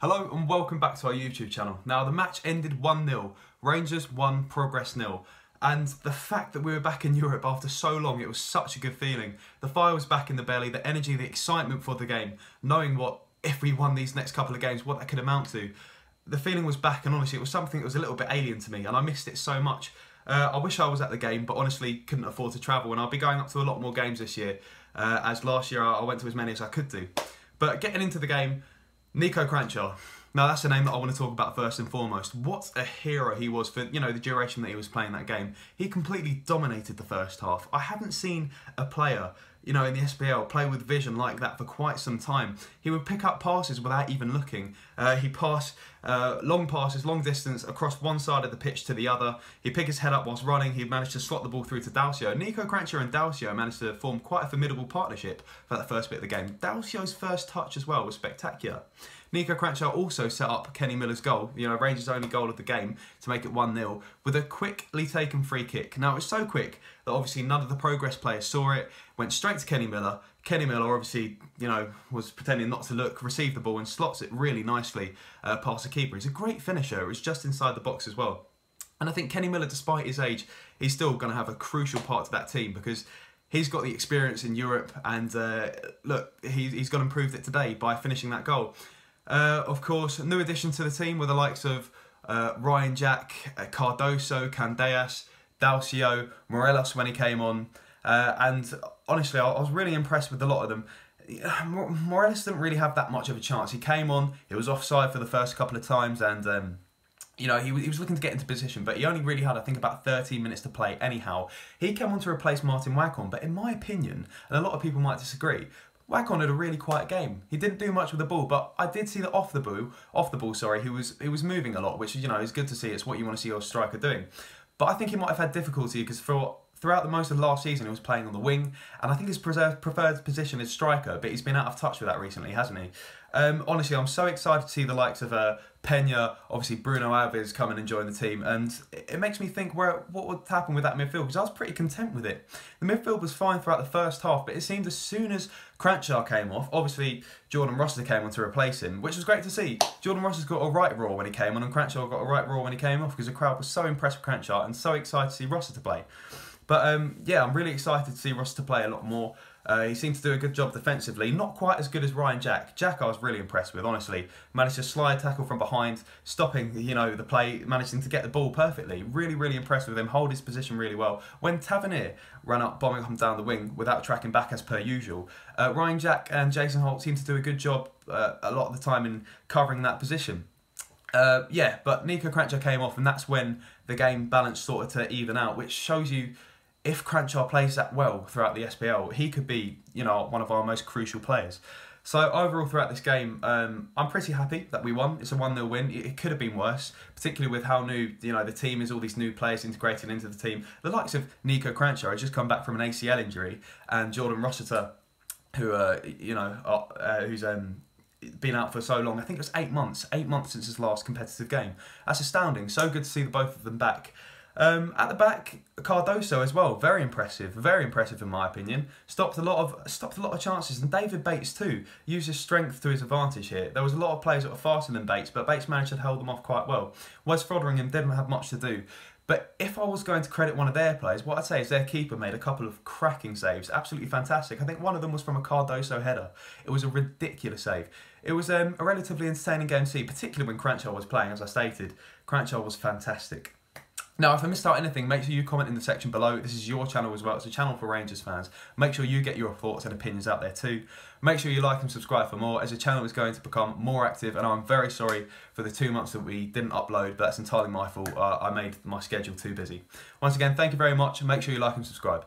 Hello and welcome back to our YouTube channel. Now the match ended 1-0, Rangers 1, Progress 0. And the fact that we were back in Europe after so long, it was such a good feeling. The fire was back in the belly, the energy, the excitement for the game, knowing what, if we won these next couple of games, what that could amount to. The feeling was back, and honestly it was something that was a little bit alien to me and I missed it so much. I wish I was at the game, but honestly couldn't afford to travel, and I'll be going up to a lot more games this year, as last year I went to as many as I could do. But getting into the game, Nico Cranchaw. Now that's the name that I want to talk about first and foremost. What a hero he was for, the duration that he was playing that game. He completely dominated the first half. I haven't seen a player, in the SPL play with vision like that for quite some time. He would pick up passes without even looking. He passed long passes, long distance, across one side of the pitch to the other. He'd pick his head up whilst running. He managed to slot the ball through to Dalcio. Nico Cranchaw and Dalcio managed to form quite a formidable partnership for that first bit of the game. Dalcio's first touch as well was spectacular. Nico Cranchaw also set up Kenny Miller's goal, Rangers' only goal of the game, to make it 1-0, with a quickly taken free kick. Now, it was so quick that obviously none of the Progress players saw it, went straight to Kenny Miller. Kenny Miller obviously, was pretending not to look, received the ball and slots it really nicely past the keeper. He's a great finisher. It was just inside the box as well. And I think Kenny Miller, despite his age, he's still going to have a crucial part to that team because he's got the experience in Europe, and look, he's gone and proved it today by finishing that goal. Of course, new addition to the team were the likes of Ryan Jack, Cardoso, Candeas, Dalcio, Morelos when he came on. And honestly, I was really impressed with a lot of them. Morelos didn't really have that much of a chance. He came on, it was offside for the first couple of times, and he was looking to get into position, but he only really had, I think, about 13 minutes to play anyhow. He came on to replace Martin Waghorn, but in my opinion, and a lot of people might disagree, Waghorn had a really quiet game. He didn't do much with the ball, but I did see that off the ball, he was moving a lot, which is good to see. It's what you want to see your striker doing. But I think he might have had difficulty because throughout the most of last season he was playing on the wing, and I think his preferred position is striker, but he's been out of touch with that recently, hasn't he? Honestly, I'm so excited to see the likes of Peña, obviously Bruno Alves come in and join the team, and it makes me think what would happen with that midfield, because I was pretty content with it. The midfield was fine throughout the first half, but it seemed as soon as Cranchaw came off, obviously Jordan Rossiter came on to replace him, which was great to see. Jordan Rossiter's got a right roar when he came on, and Cranchaw got a right roar when he came off, because the crowd was so impressed with Cranchaw and so excited to see Rossiter play. But yeah, I'm really excited to see Rossiter play a lot more. He seemed to do a good job defensively. Not quite as good as Ryan Jack. Jack I was really impressed with, honestly. Managed to slide tackle from behind, stopping, the play, managing to get the ball perfectly. Really, really impressed with him. Hold his position really well. When Tavernier ran up, bombing up and down the wing without tracking back as per usual, Ryan Jack and Jason Holt seemed to do a good job a lot of the time in covering that position. Yeah, but Nico Cranchaw came off, and that's when the game balance started to even out, which shows you, if Cranchaw plays that well throughout the SPL, he could be, one of our most crucial players. So overall throughout this game, I'm pretty happy that we won. It's a 1-0 win. It could have been worse, particularly with how new, the team is, all these new players integrated into the team. The likes of Nico Cranchaw has just come back from an ACL injury, and Jordan Rossiter, who, who's been out for so long. I think it was 8 months since his last competitive game. That's astounding. So good to see the both of them back. At the back, Cardoso as well, very impressive in my opinion. Stopped a lot of chances, and David Bates too used his strength to his advantage here. There was a lot of players that were faster than Bates, but Bates managed to hold them off quite well. Wes Foderingham didn't have much to do. But if I was going to credit one of their players, what I'd say is their keeper made a couple of cracking saves, absolutely fantastic. I think one of them was from a Cardoso header. It was a ridiculous save. It was a relatively entertaining game to see, particularly when Cranchaw was playing, as I stated. Cranchaw was fantastic. Now, if I missed out anything, make sure you comment in the section below. This is your channel as well. It's a channel for Rangers fans. Make sure you get your thoughts and opinions out there too. Make sure you like and subscribe for more, as the channel is going to become more active, and I'm very sorry for the 2 months that we didn't upload, but that's entirely my fault. I made my schedule too busy. Once again, thank you very much, and make sure you like and subscribe.